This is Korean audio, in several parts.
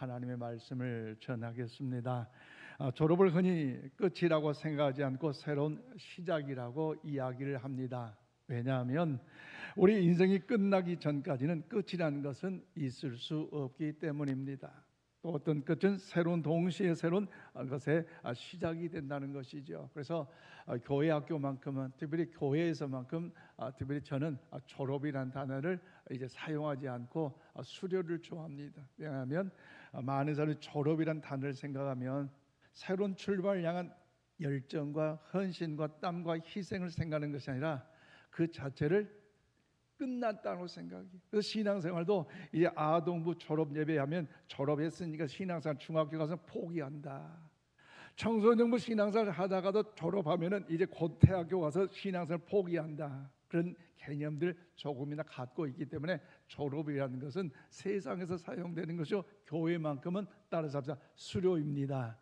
하나님의 말씀을 전하겠습니다. 졸업을 흔히 끝이라고 생각하지 않고 새로운 시작이라고 이야기를 합니다. 왜냐하면 우리 인생이 끝나기 전까지는 끝이라는 것은 있을 수 없기 때문입니다. 또 어떤 끝은 새로운 동시에 새로운 것의 시작이 된다는 것이죠. 그래서 교회 학교만큼은, 특별히 교회에서만큼, 특별히 저는 졸업이라는 단어를 이제 사용하지 않고 수료를 좋아합니다. 왜냐하면 많은 사람이 졸업이라는 단어를 생각하면 새로운 출발을 향한 열정과 헌신과 땀과 희생을 생각하는 것이 아니라 그 자체를 끝났다고 생각이. 그래서 신앙생활도 이제 아동부 졸업 예배하면 졸업했으니까 신앙생활 중학교 가서 포기한다. 청소년부 신앙생활 하다가도 졸업하면은 이제 곧 대학교 가서 신앙생활 포기한다. 그런 개념들 조금이나 갖고 있기 때문에 졸업이라는 것은 세상에서 사용되는 것이요, 교회만큼은 따라서 수료입니다.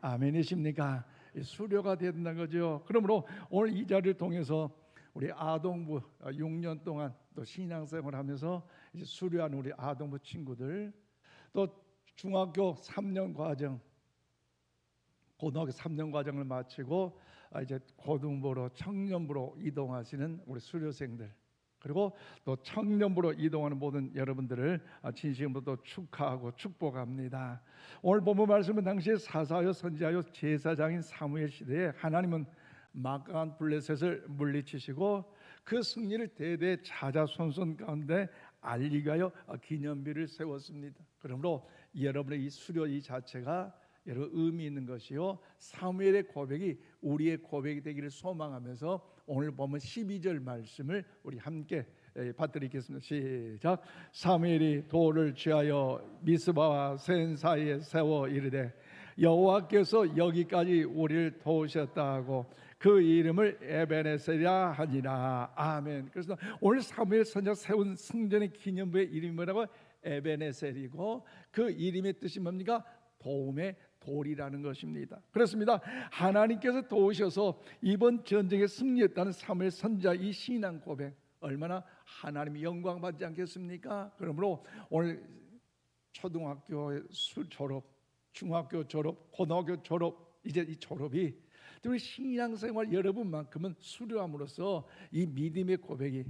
아멘이십니까? 수료가 된다는 거죠. 그러므로 오늘 이 자리를 통해서 우리 아동부 6년 동안 또 신앙생활 하면서 이제 수료한 우리 아동부 친구들, 또 중학교 3년 과정, 고등학교 3년 과정을 마치고 이제 고등부로 청년부로 이동하시는 우리 수료생들, 그리고 또 청년부로 이동하는 모든 여러분들을 진심으로 또 축하하고 축복합니다. 오늘 본문 말씀은 당시에 사사요 선지자요 제사장인 사무엘 시대에 하나님은 막강한 블레셋을 물리치시고 그 승리를 대대 자자손손 가운데 알리기 위하여 기념비를 세웠습니다. 그러므로 여러분의 이 수료 이 자체가 여러 의미 있는 것이요, 사무엘의 고백이 우리의 고백이 되기를 소망하면서 오늘 보면 12절 말씀을 우리 함께 받드리겠습니다. 시작. 사무엘이 돌을 취하여 미스바와 센 사이에 세워 이르되 여호와께서 여기까지 우리를 도우셨다 하고 그 이름을 에베네셀이라 하니라. 아멘. 그래서 오늘 사무엘 선지자 세운 승전의 기념부의 이름이 뭐라고? 에베네셀이고 그 이름의 뜻이 뭡니까? 도움의 돌이라는 것입니다. 그렇습니다. 하나님께서 도우셔서 이번 전쟁에 승리했다는 사무엘 선지자 이 신앙 고백, 얼마나 하나님이 영광 받지 않겠습니까? 그러므로 오늘 초등학교 졸업, 중학교 졸업, 고등학교 졸업, 이제 이 졸업이 우리 신앙생활 여러분만큼은 수료함으로써 이 믿음의 고백이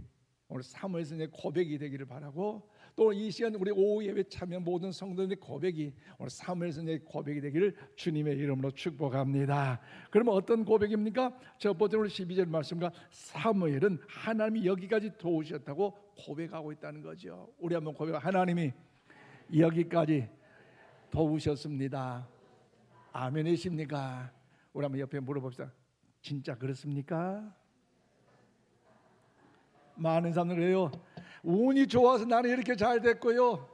오늘 사무엘 선지자의 고백이 되기를 바라고, 또 이 시간 우리 오후 예배 참여 모든 성도들의 고백이 오늘 사무엘 선지자의 고백이 되기를 주님의 이름으로 축복합니다. 그러면 어떤 고백입니까? 첫 번째로 12절 말씀과 사무엘은 하나님이 여기까지 도우셨다고 고백하고 있다는 거죠. 우리 한번 고백하. 하나님이 여기까지 도우셨습니다. 아멘이십니까? 우리 한번 옆에 물어봅시다. 진짜 그렇습니까? 많은 사람들 그래요. 운이 좋아서 나는 이렇게 잘 됐고요,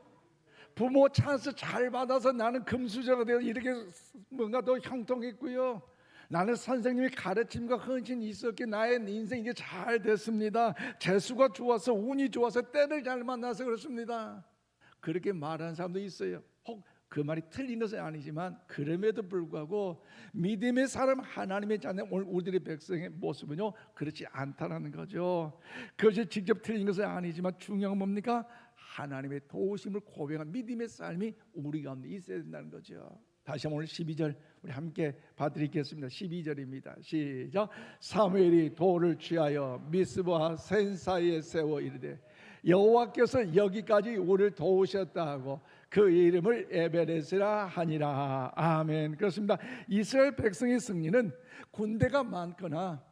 부모 찬스 잘 받아서 나는 금수저가 되어 이렇게 뭔가 더 형통했고요, 나는 선생님이 가르침과 헌신이 있었기에 나의 인생 이게 잘 됐습니다. 재수가 좋아서, 운이 좋아서, 때를 잘 만나서 그렇습니다. 그렇게 말하는 사람도 있어요. 혹 그 말이 틀린 것은 아니지만 그럼에도 불구하고 믿음의 사람, 하나님의 자녀, 오늘 우리들의 백성의 모습은요 그렇지 않다는 거죠. 그것이 직접 틀린 것은 아니지만 중요한 뭡니까? 하나님의 도우심을 고백한 믿음의 삶이 우리 가운데 있어야 된다는 거죠. 다시 한번 오늘 12절 우리 함께 봐드리겠습니다. 12절입니다. 시작. 사무엘이 돌을 취하여 미스바 센 사이에 세워 이르되 여호와께서 여기까지 우리를 도우셨다 하고 그 이름을 에베네셀이라 하니라. 아멘. 그렇습니다. 이스라엘 백성의 승리는 군대가 많거나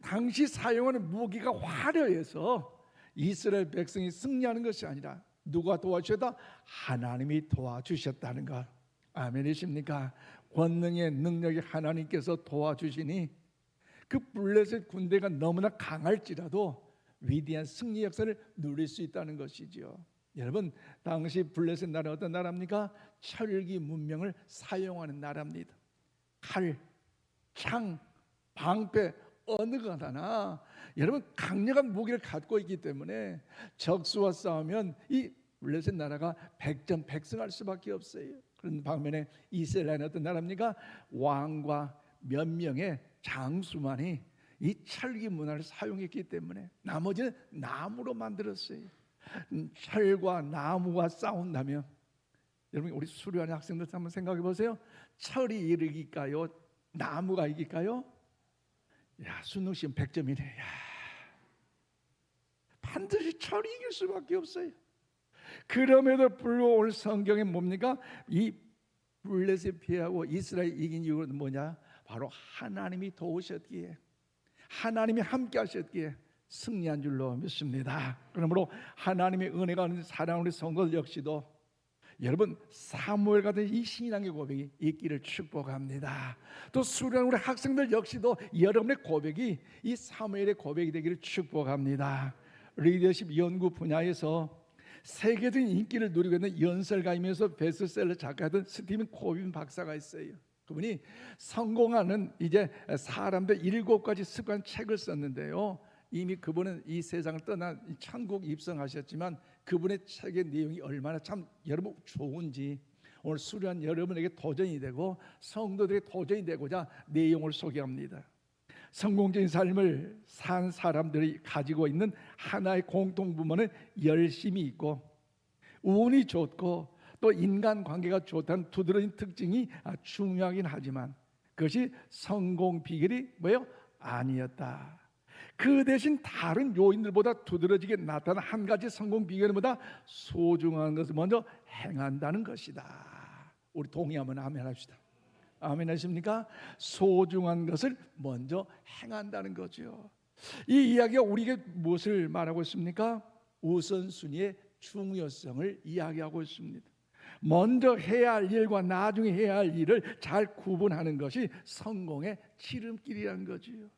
당시 사용하는 무기가 화려해서 이스라엘 백성이 승리하는 것이 아니라 누가 도와주셨다? 하나님이 도와주셨다는 것. 아멘이십니까? 권능의 능력이 하나님께서 도와주시니 그 블레셋 군대가 너무나 강할지라도 위대한 승리 역사를 누릴 수 있다는 것이죠. 여러분, 당시 블레셋 나라 어떤 나라입니까? 철기 문명을 사용하는 나라입니다. 칼, 창, 방패 어느 것 하나 여러분 강력한 무기를 갖고 있기 때문에 적수와 싸우면 이 블레셋 나라가 백전백승할 수밖에 없어요. 그런 반면에 이스라엘은 어떤 나라입니까? 왕과 몇 명의 장수만이 이 철기 문화를 사용했기 때문에 나머지는 나무로 만들었어요. 철과 나무가 싸운다면 여러분 우리 수료하는 학생들 한번 생각해 보세요. 철이 이길까요? 나무가 이길까요? 야, 수능 시험 100점이네. 야, 반드시 철이 이길 수밖에 없어요. 그럼에도 불구하고 오늘 성경에 뭡니까? 이 블레셋 피하고 이스라엘 이긴 이유는 뭐냐? 바로 하나님이 도우셨기에, 하나님이 함께 하셨기에 승리한 줄로 믿습니다. 그러므로 하나님의 은혜가 있는 사랑하는 우리 성도들 역시도 여러분 사무엘 같은 이 신앙의 고백이 있기를 축복합니다. 또 수련하는 우리 학생들 역시도 여러분의 고백이 이 사무엘의 고백이 되기를 축복합니다. 리더십 연구 분야에서 세계적인 인기를 누리고 있는 연설가이면서 베스트셀러 작가였던 스티븐 코빈 박사가 있어요. 그분이 성공하는 이제 사람들 7가지 습관 책을 썼는데요. 이미 그분은 이 세상을 떠나 천국 입성하셨지만 그분의 책의 내용이 얼마나 참 여러분 좋은지 오늘 수료한 여러분에게 도전이 되고 성도들에게 도전이 되고자 내용을 소개합니다. 성공적인 삶을 산 사람들이 가지고 있는 하나의 공통부분은 열심이 있고 운이 좋고 또 인간관계가 좋다는 두드러진 특징이 중요하긴 하지만 그것이 성공 비결이 뭐예요? 아니었다. 그 대신 다른 요인들보다 두드러지게 나타난 한 가지 성공 비결은 뭐다? 소중한 것을 먼저 행한다는 것이다. 우리 동의하면 아멘 합시다. 아멘 하십니까? 소중한 것을 먼저 행한다는 거죠. 이 이야기가 우리에게 무엇을 말하고 있습니까? 우선순위의 중요성을 이야기하고 있습니다. 먼저 해야 할 일과 나중에 해야 할 일을 잘 구분하는 것이 성공의 지름길이라는 거지요.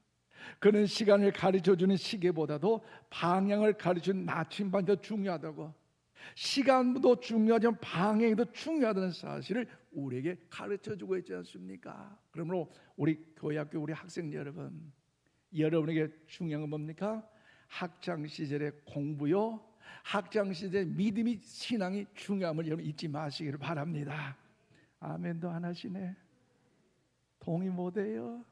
그는 시간을 가르쳐주는 시계보다도 방향을 가르쳐주는 나침반이 더 중요하다고, 시간도 중요하지만 방향이 더 중요하다는 사실을 우리에게 가르쳐주고 있지 않습니까? 그러므로 우리 교회학교 우리 학생 여러분, 여러분에게 중요한 건 뭡니까? 학창시절의 공부요, 학창시절의 믿음이 신앙이 중요함을 여러분 잊지 마시기를 바랍니다. 아멘도 안 하시네. 동의 못해요.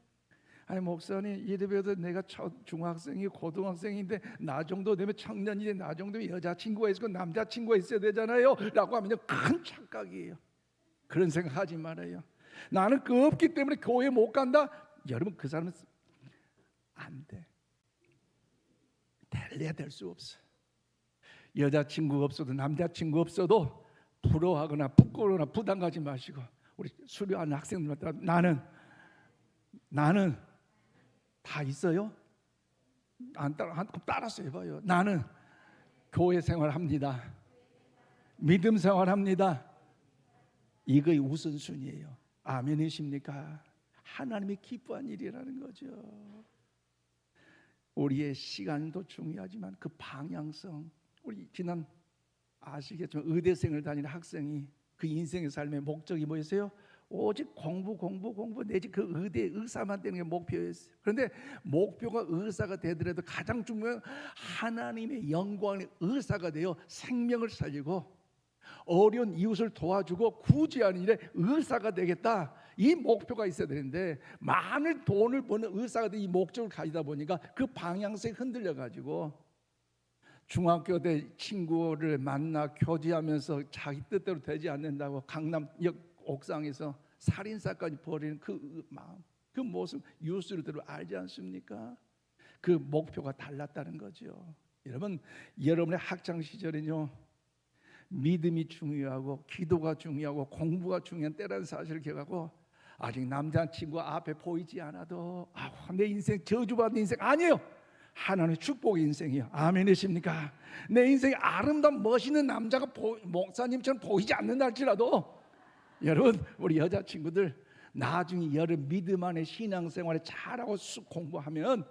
아니 목사님 이래봬도 내가 중학생이 고등학생인데 나 정도 되면 청년인데 나 정도 되면 여자친구가 있고 남자친구가 있어야 되잖아요 라고 하면 큰 착각이에요. 그런 생각하지 말아요. 나는 그 없기 때문에 교회 못 간다. 여러분 그 사람은 안 돼. 될래야 될 수 없어. 여자친구 없어도 남자친구 없어도 부러워하거나 부끄러워나 부담 가지 마시고 우리 수료하는 학생들한테 나는 다 있어요? 안 따라서 해봐요. 나는 교회 생활합니다. 믿음 생활합니다. 이거의 우선순위예요. 아멘이십니까? 하나님이 기뻐한 일이라는 거죠. 우리의 시간도 중요하지만 그 방향성, 우리 지난 아시겠지만 의대생을 다니는 학생이 그 인생의 삶의 목적이 뭐였어요? 오직 공부 내지 그 의대 의사만 되는 게 목표였어요. 그런데 목표가 의사가 되더라도 가장 중요한 하나님의 영광의 의사가 되어 생명을 살리고 어려운 이웃을 도와주고 구제하는 일에 의사가 되겠다, 이 목표가 있어야 되는데 많은 돈을 버는 의사가 된 이 목적을 가지다 보니까 그 방향성이 흔들려 가지고 중학교 때 친구를 만나 교제하면서 자기 뜻대로 되지 않는다고 강남역 옥상에서 살인사까지 벌이는 그 마음, 그 모습 뉴스를 들어 알지 않습니까? 그 목표가 달랐다는 거죠. 여러분, 여러분의 학창 시절은요 믿음이 중요하고 기도가 중요하고 공부가 중요한 때라는 사실을 기억하고 아직 남자친구 앞에 보이지 않아도 내 인생 저주받은 인생 아니에요. 하나님의 축복의 인생이요. 아멘이십니까? 내 인생에 아름다운 멋있는 남자가 목사님처럼 보이지 않는다 할지라도 여러분 우리 여자친구들 나중에 여러분 믿음 안에 신앙생활에 잘하고 공부하면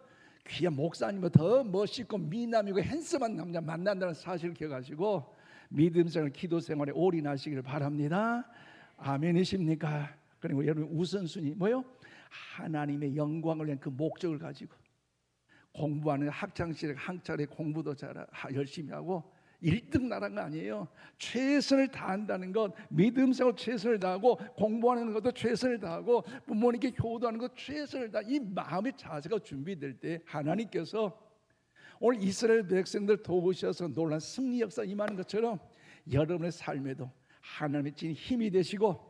귀한 목사님보다 더 멋있고 미남이고 핸섬한 남자 만난다는 사실을 기억하시고 믿음생활 기도생활에 올인하시기를 바랍니다. 아멘이십니까? 그리고 여러분 우선순위 뭐요? 하나님의 영광을 위한 그 목적을 가지고 공부하는 학창시절에 한차례 공부도 열심히 하고 1등 나란 거 아니에요. 최선을 다한다는 것, 믿음생활 최선을 다하고 공부하는 것도 최선을 다하고 부모님께 효도하는 것 최선을 다, 이 마음의 자세가 준비될 때 하나님께서 오늘 이스라엘 백성들 도우셔서 놀란 승리 역사 임하는 것처럼 여러분의 삶에도 하나님의 진 힘이 되시고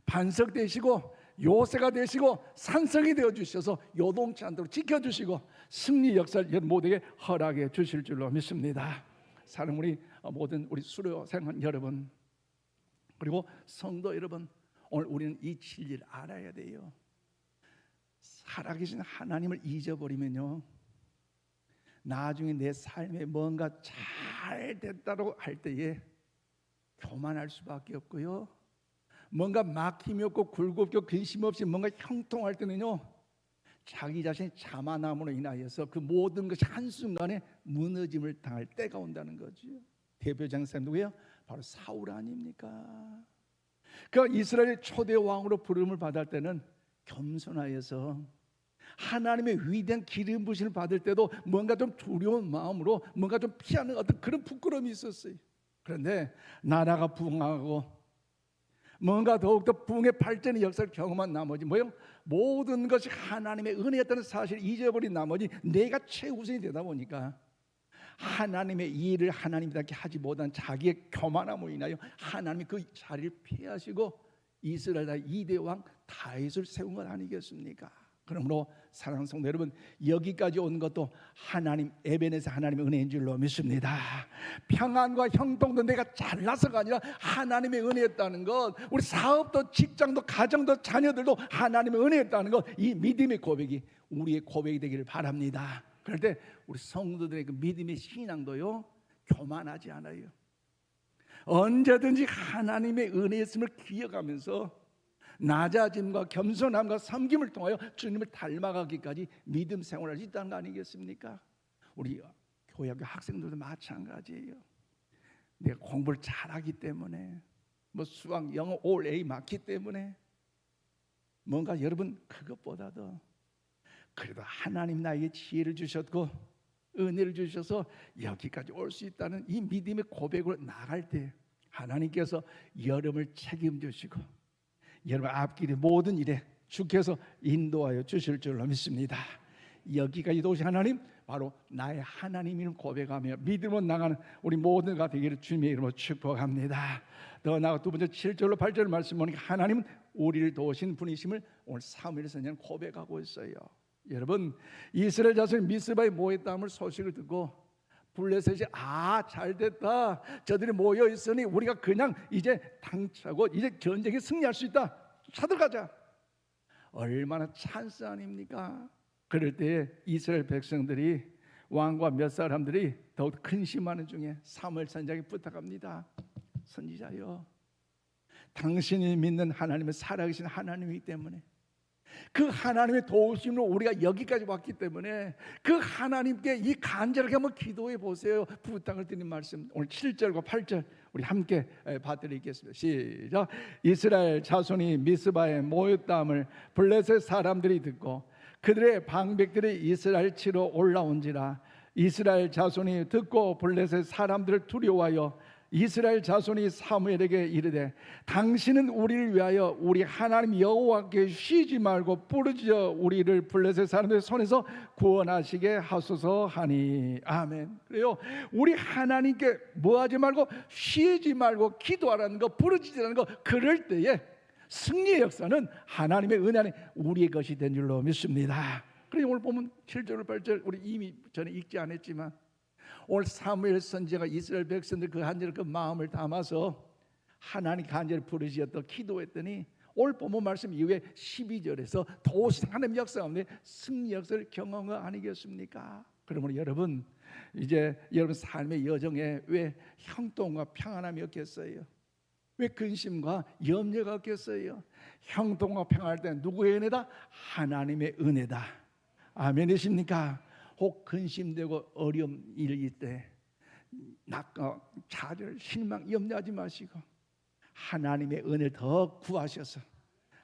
반석 되시고 요새가 되시고 산성이 되어 주셔서 요동치 않도록 지켜주시고 승리 역사를 여러분 모두에게 허락해 주실 줄로 믿습니다. 사랑 우리 모든 우리 수료 생활 여러분, 그리고 성도 여러분, 오늘 우리는 이 진리를 알아야 돼요. 살아계신 하나님을 잊어버리면요, 나중에 내 삶에 뭔가 잘 됐다고 할 때에 교만할 수밖에 없고요, 뭔가 막힘이 없고 굴곡이 없고 근심 없이 뭔가 형통할 때는요, 자기 자신의 자만함으로 인하여서 그 모든 것이 한순간에 무너짐을 당할 때가 온다는 거죠. 대표장 쌤 누구예요? 바로 사울 아닙니까? 그 이스라엘 초대 왕으로 부름을 받을 때는 겸손하여서 하나님의 위대한 기름 부심을 받을 때도 뭔가 좀 두려운 마음으로 뭔가 좀 피하는 어떤 그런 부끄러움이 있었어요. 그런데 나라가 부흥하고 뭔가 더욱더 부흥의 발전의 역사를 경험한 나머지 뭐예요? 모든 것이 하나님의 은혜였다는 사실을 잊어버린 나머지 내가 최우선이 되다 보니까 하나님의 일을 하나님답게 하지 못한 자기의 교만함으로 인하여 하나님이 그 자리를 피하시고 이스라엘 나라의 2대 왕 다윗을 세운 것 아니겠습니까? 그러므로 사랑하는 성도 여러분, 여기까지 온 것도 하나님 에벤에서 하나님의 은혜인 줄로 믿습니다. 평안과 형통도 내가 잘나서가 아니라 하나님의 은혜였다는 것, 우리 사업도 직장도 가정도 자녀들도 하나님의 은혜였다는 것, 이 믿음의 고백이 우리의 고백이 되기를 바랍니다. 그럴 때 우리 성도들의 그 믿음의 신앙도요, 교만하지 않아요. 언제든지 하나님의 은혜였음을 기억하면서 낮아짐과 겸손함과 섬김을 통하여 주님을 닮아가기까지 믿음 생활할 수 있다는 거 아니겠습니까? 우리 교회학교 학생들도 마찬가지예요. 내가 공부를 잘하기 때문에, 뭐 수학, 영어 올 A 맞기 때문에, 뭔가 여러분 그것보다도 그래도 하나님 나에게 지혜를 주셨고 은혜를 주셔서 여기까지 올 수 있다는 이 믿음의 고백으로 나갈 때 하나님께서 여러분을 책임지시고 여러분 앞길의 모든 일에 주께서 인도하여 주실 줄로 믿습니다. 여기까지 도우신 하나님, 바로 나의 하나님을 고백하며 믿음으로 나가는 우리 모두가 되기를 주님의 이름으로 축복합니다. 더 나아가 두 번째 7절로 8절 말씀 보니까 하나님은 우리를 도우신 분이심을 오늘 사무엘 선지자는 고백하고 있어요. 여러분, 이스라엘 자손이 미스바에 모였다는 소식을 듣고 블레셋이 잘됐다, 저들이 모여 있으니 우리가 그냥 이제 당차고 이제 전쟁에 승리할 수 있다, 쳐들어가자. 얼마나 찬스 아닙니까? 그럴 때 이스라엘 백성들이, 왕과 몇 사람들이 더욱 근심하는 중에 사무엘 선지자에게 부탁합니다. 선지자여, 당신이 믿는 하나님은 살아계신 하나님이기 때문에, 그 하나님의 도우심으로 우리가 여기까지 왔기 때문에 그 하나님께 이 간절하게 한번 기도해 보세요. 부탁을 드린 말씀 오늘 7절과 8절 우리 함께 받드리겠습니다. 시작. 이스라엘 자손이 미스바에 모였다함을 블레셋 사람들이 듣고 그들의 방백들이 이스라엘 치러 올라온지라. 이스라엘 자손이 듣고 블레셋 사람들을 두려워하여 이스라엘 자손이 사무엘에게 이르되 당신은 우리를 위하여 우리 하나님 여호와께 쉬지 말고 부르짖어 우리를 블레셋 사람들의 손에서 구원하시게 하소서 하니. 아멘. 그래요, 우리 하나님께 뭐하지 말고 쉬지 말고 기도하라는 거, 부르짖으라는 거. 그럴 때에 승리의 역사는 하나님의 은혜 안에 우리의 것이 된 줄로 믿습니다. 그래서 오늘 보면 7절 8절 우리 이미 전에 읽지 않았지만 오늘 사무엘 선지자가 이스라엘 백성들 그 간절한 그 마음을 담아서 하나님 간절히 부르짖었다 기도했더니 오늘 본문 말씀 이후에 12절에서 도우신 하나님 역사 가운데 승리 역사를 경험한 거 아니겠습니까? 그러므로 여러분, 이제 여러분 삶의 여정에 왜 형통과 평안함이 없겠어요? 왜 근심과 염려가 없겠어요? 형통과 평안할 때 누구의 은혜다? 하나님의 은혜다. 아멘이십니까? 혹 근심되고 어려움 일일 때 좌절, 실망, 염려하지 마시고 하나님의 은혜를 더 구하셔서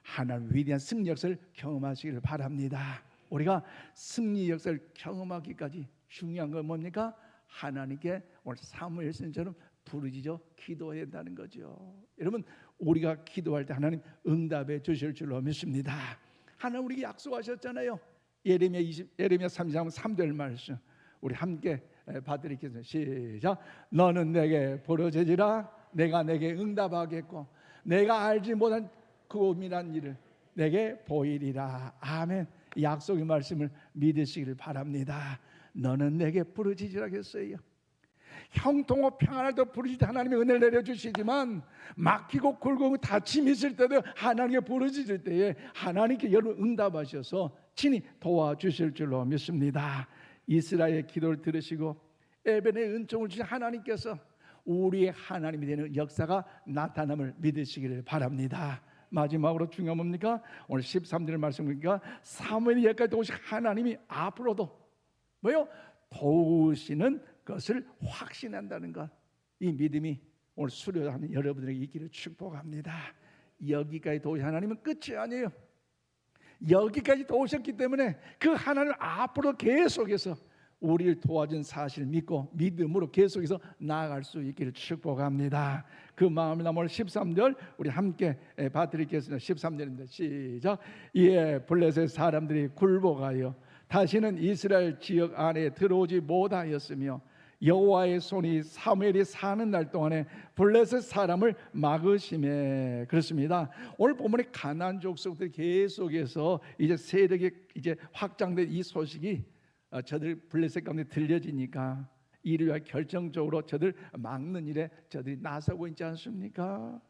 하나님 위대한 승리 역사를 경험하시기를 바랍니다. 우리가 승리 역사를 경험하기까지 중요한 건 뭡니까? 하나님께 오늘 사무엘 선지자처럼 부르짖어 기도해야 한다는 거죠. 여러분, 우리가 기도할 때 하나님 응답해 주실 줄로 믿습니다. 하나님 우리에게 약속하셨잖아요. 예레미야 33장 3절 말씀 우리 함께 받드리겠습니다. 시작. 너는 내게 부르짖으라 내가 내게 응답하겠고 내가 알지 못한 그 은밀한 일을 내게 보이리라. 아멘. 이 약속의 말씀을 믿으시기를 바랍니다. 너는 내게 부르짖으라겠어요. 형통하고 평안할 때 부르짖을 때 하나님이 은혜를 내려주시지만 막히고 굴고 다침이 있을 때도 하나님께 부르짖을 때에 하나님께 여러분 응답하셔서 친히 도와주실 줄로 믿습니다. 이스라엘의 기도를 들으시고 에벤의 은총을 주신 하나님께서 우리의 하나님이 되는 역사가 나타남을 믿으시기를 바랍니다. 마지막으로 중요한 뭡니까? 오늘 13절 말씀 보니까 사무엘이 여기까지 도우신 하나님이 앞으로도 뭐요? 도우시는 것을 확신한다는 것, 이 믿음이 오늘 수료하는 여러분들에게 있기를 축복합니다. 여기까지 도우신 하나님은 끝이 아니에요. 여기까지 도우셨기 때문에 그 하나님을 앞으로 계속해서 우리를 도와준 사실을 믿고 믿음으로 계속해서 나아갈 수 있기를 축복합니다. 그 마음을 오늘 13절 우리 함께 봐드리겠습니다. 13절입니다. 시작. 이에 블레셋 사람들이 굴복하여 다시는 이스라엘 지역 안에 들어오지 못하였으며 여호와의 손이 사무엘이 사는 날 동안에 블레셋 사람을 막으심에 그렇습니다. 오늘 본문에 가나안 족속들이 계속해서 이제 세력이 이제 확장된 이 소식이 저들 블레셋 가운데 들려지니까 이를 위하여 결정적으로 저들 막는 일에 저들이 나서고 있지 않습니까?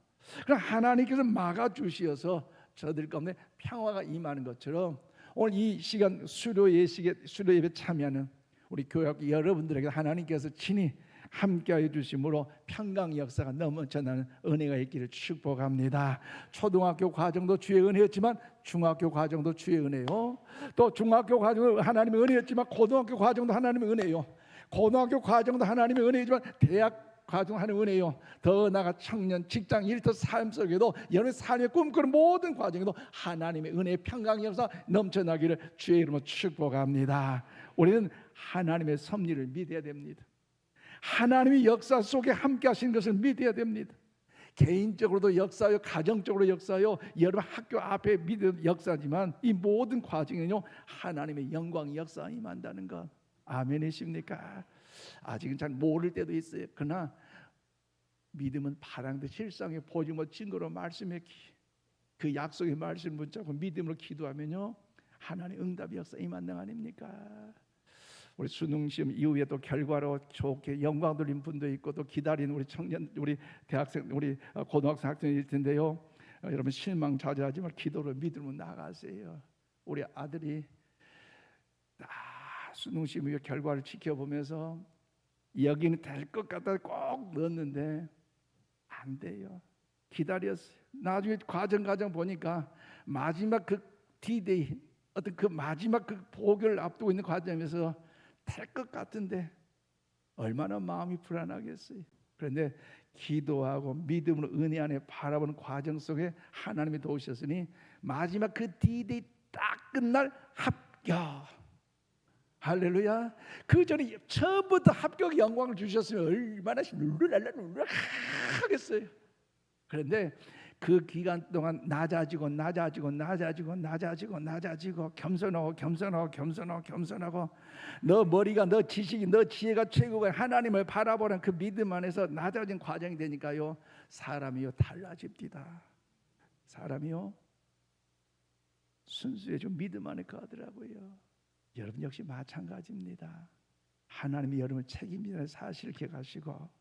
그럼 하나님께서 막아주시어서 저들 가운데 평화가 임하는 것처럼 오늘 이 시간 수료 예배 참여하는 우리 교회 여러분들에게 하나님께서 친히 함께하여 주심으로 평강 역사가 넘쳐나는 은혜가 있기를 축복합니다. 초등학교 과정도 주의 은혜였지만 중학교 과정도 주의 은혜요. 또 중학교 과정도 하나님의 은혜였지만 고등학교 과정도 하나님의 은혜요. 고등학교 과정도 하나님의 은혜이지만 대학 과정 하는 은혜요. 더 나아가 청년, 직장, 일터 삶 속에도 여러분의 삶의 꿈꾸는 모든 과정에도 하나님의 은혜의 평강 역사 넘쳐나기를 주의 이름으로 축복합니다. 우리는 하나님의 섭리를 믿어야 됩니다. 하나님의 역사 속에 함께 하신 것을 믿어야 됩니다. 개인적으로도 역사요, 가정적으로 역사요, 여러분 학교 앞에 믿는 역사지만 이 모든 과정에는요 하나님의 영광 역사가 임한다는 것. 아멘이십니까? 아직은 잘 모를 때도 있어요. 그러나 믿음은 바람듯 실상에 보지 못 증거로 말씀에 그 약속의 말씀 붙잡고 믿음으로 기도하면요 하나님 응답 역사 임하는 거 아닙니까? 우리 수능 시험 이후에 또 결과로 좋게 영광 돌린 분도 있고 또 기다리는 우리 청년, 우리 대학생, 우리 고등학생 학생일 텐데요. 여러분 실망 자제하지 말고 기도로 믿음으로 나아가세요. 우리 아들이 수능 시험 이후 결과를 지켜보면서 여기는 될 것 같다 꼭 넣었는데 안 돼요. 기다렸어요. 나중에 과정 보니까 마지막 그 D-Day 어떤 그 마지막 그 보결을 앞두고 있는 과정에서 될 것 같은데 얼마나 마음이 불안하겠어요. 그런데 기도하고 믿음으로 은혜 안에 바라보는 과정 속에 하나님이 도우셨으니 마지막 그 D-Day 딱 끝날 합격. 할렐루야. 그 전에 처음부터 합격 영광을 주셨으면 얼마나 룰루랄라 하겠어요. 그런데 그 기간 동안 낮아지고 겸손하고 너 머리가 너 지식이 너 지혜가 최고가 하나님을 바라보는 그 믿음 안에서 낮아진 과정이 되니까요 사람이요 달라집니다. 사람이요 순수해져 믿음 안에 가더라고요. 여러분 역시 마찬가지입니다. 하나님이 여러분을 책임지는 사실을 기억하시고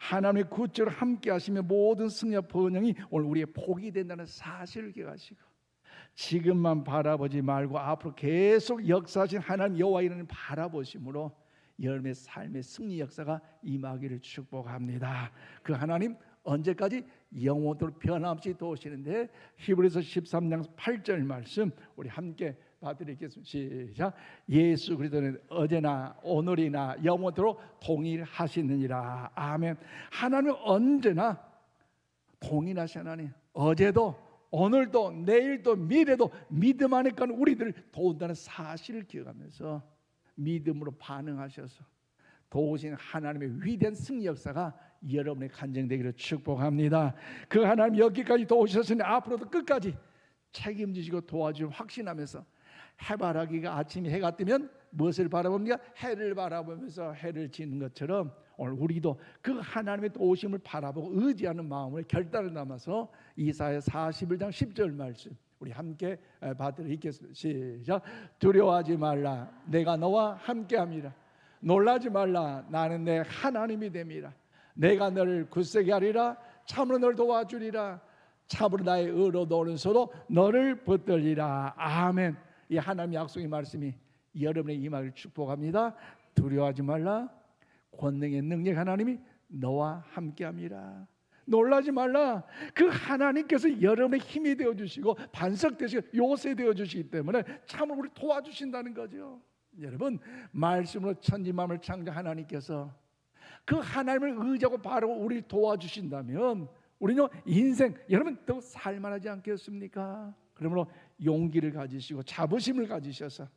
하나님의 구주로 함께 하시며 모든 승리와 번영이 오늘 우리의 복이 된다는 사실을 기억하시고 지금만 바라보지 말고 앞으로 계속 역사하신 하나님 여호와 이름을 바라보심으로 여러분의 삶의 승리 역사가 임하기를 축복합니다. 그 하나님 언제까지 영원토록 변함없이 도우시는데 히브리서 13장 8절 말씀 우리 함께 봐드리겠습니다. 시작. 예수 그리스도는 어제나 오늘이나 영원토록 동일하시느니라. 아멘. 하나님은 언제나 동일하신 하나님, 어제도 오늘도 내일도 미래도 믿음 안에 가는 우리들을 도운다는 사실을 기억하면서 믿음으로 반응하셔서 도우신 하나님의 위대한 승리 역사가 여러분의 간증되기를 축복합니다. 그 하나님 여기까지 도우셨으니 앞으로도 끝까지 책임지시고 도와주실 확신하면서 해바라기가 아침에 해가 뜨면 무엇을 바라봅니까? 해를 바라보면서 해를 지는 것처럼 오늘 우리도 그 하나님의 도우심을 바라보고 의지하는 마음으로 결단을 담아서 이사야 41장 10절 말씀 우리 함께 받들어 읽겠습니다. 시작. 두려워하지 말라. 내가 너와 함께함이라. 놀라지 말라. 나는 내 하나님이 됨이라. 내가 너를 굳세게 하리라. 참으로 너를 도와주리라. 참으로 나의 의로 오른손으로 너를 붙들리라. 아멘. 이 하나님의 약속의 말씀이 여러분의 임하기를 축복합니다. 두려워하지 말라. 권능의 능력 하나님이 너와 함께함이라. 놀라지 말라. 그 하나님께서 여러분의 힘이 되어주시고 반석 되시고 요새 되어주시기 때문에 참으로 우리 도와주신다는 거죠. 여러분, 말씀으로 천지만물을 창조한 하나님께서 그 하나님을 의지하고 바로 우리를 도와주신다면 우리는 인생 여러분 더 살만하지 않겠습니까? 그러므로 용기를 가지시고 자부심을 가지셔서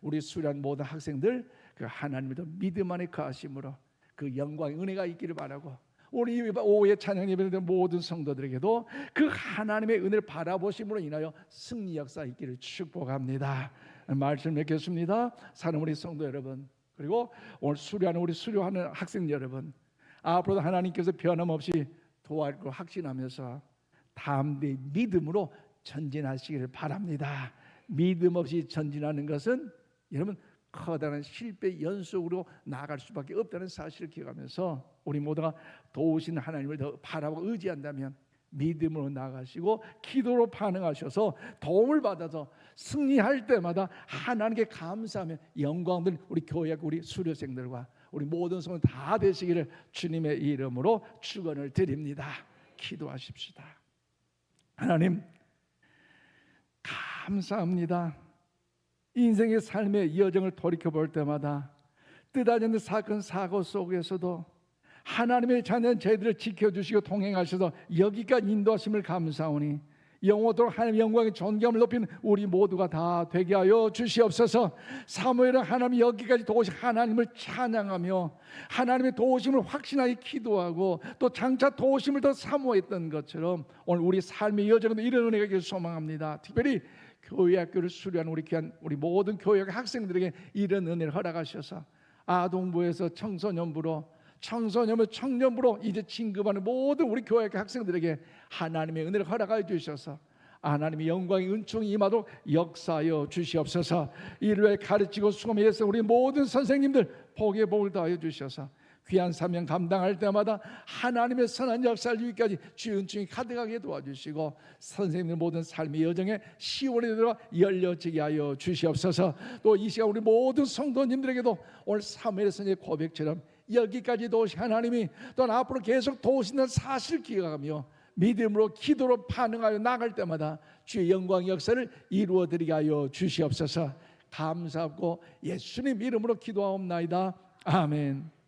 우리 수련 모든 학생들 그 하나님을 더 믿음 안에 거하심으로 그 영광의 은혜가 있기를 바라고, 우리 오후에 찬양 예배드리는 모든 성도들에게도 그 하나님의 은혜를 바라보심으로 인하여 승리 역사 있기를 축복합니다. 말씀 맺겠습니다. 사랑하는 우리 성도 여러분, 그리고 오늘 수료하는 우리 수료하는 학생 여러분, 앞으로도 하나님께서 변함없이 도와줄 걸 확신하면서 담대히 믿음으로 전진하시기를 바랍니다. 믿음 없이 전진하는 것은 여러분 커다란 실패 연속으로 나아갈 수밖에 없다는 사실을 기억하면서 우리 모두가 도우신 하나님을 더 바라보고 의지한다면 믿음으로 나아가시고 기도로 반응하셔서 도움을 받아서 승리할 때마다 하나님께 감사하며 영광들 우리 교회 우리 수료생들과 우리 모든 성도 다 되시기를 주님의 이름으로 축원을 드립니다. 기도하십시다. 하나님 감사합니다. 인생의 삶의 여정을 돌이켜볼 때마다 뜻하지 않는 사건 사고 속에서도 하나님의 자녀인 저희들을 지켜주시고 동행하셔서 여기까지 인도하심을 감사하오니 영원토록 하나님의 영광의 존귀함을 높이는 우리 모두가 다 되게 하여 주시옵소서. 사무엘은 하나님 여기까지 도우신 하나님을 찬양하며 하나님의 도우심을 확신하게 기도하고 또 장차 도우심을 더 사모했던 것처럼 오늘 우리 삶의 여정에도 이런 은혜가 있기를 소망합니다. 특별히 교회 학교를 수료하는 우리 귀한 우리 모든 교회 학생들에게 이런 은혜를 허락하셔서 아동부에서 청소년부로 청년부로 이제 진급하는 모든 우리 교회 학생들에게 하나님의 은혜를 허락하여 주셔서 하나님의 영광의 은총이 임하도록 역사하여 주시옵소서. 이를 위해 가르치고 수고해서 우리 모든 선생님들 복의 복을 더하여 주셔서 귀한 사명 감당할 때마다 하나님의 선한 역사를 이기까지 주의 은총이 가득하게 도와주시고 선생님들 모든 삶의 여정에 시원히 들어 열려지게 하여 주시옵소서. 또 이 시간 우리 모든 성도님들에게도 오늘 사무엘 선지자의 고백처럼 여기까지 도우신 하나님이 또 앞으로 계속 도우신다는 사실을 기억하며 믿음으로 기도로 반응하여 나갈 때마다 주의 영광 역사를 이루어드리게 하여 주시옵소서. 감사하고 예수님 이름으로 기도하옵나이다. 아멘.